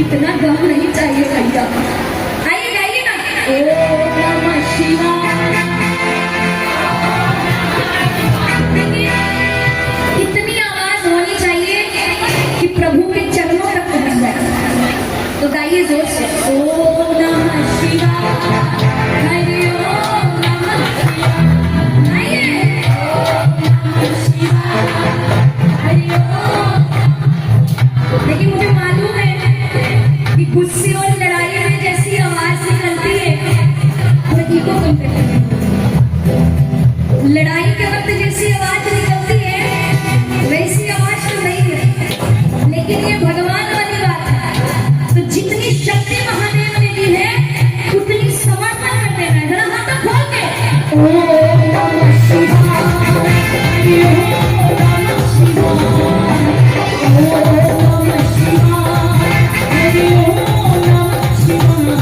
इतना दम नहीं चाहिए भैया। आइए गाइए ना, ओम नमः शिवाय। इतनी आवाज होनी चाहिए कि प्रभु के चरणों तक पहुंच जाए। तो गाइए जोर से, ओम नमः शिवाय, हरि ओम नमः शिवाय। गाइए, ओम नमः शिवाय, हरि ओम। लेकिन मुझे मालूम है कि गुस्से और लड़ाई में जैसी आवाज निकलती है वो इको कम करती है। लड़ाई के वक्त जैसी आवाज निकलती है वैसी आवाज तो नहीं है, लेकिन ये भगवान वाली बात है। तो जितनी शक्ति महादेव ने दी है उतनी समर्पण कर देना। जरा हाथ खोल के, ओम नमः शिवाय, हरि ओम नमः शिवाय, ओम नमः शिवाय, हरि ओम नमः शिवाय।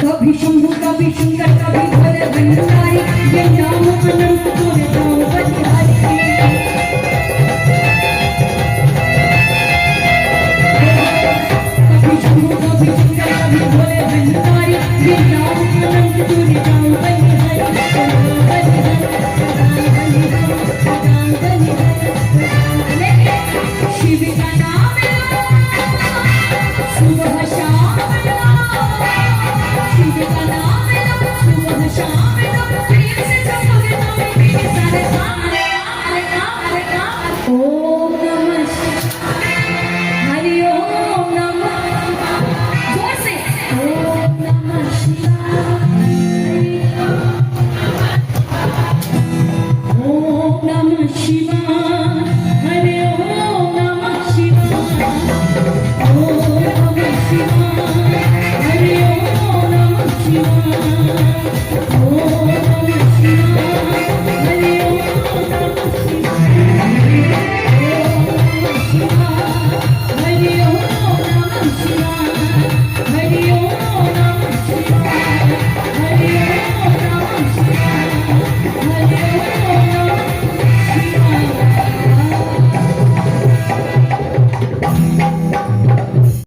कभी शंभू कभी शंकर कभी भोले भंडारी।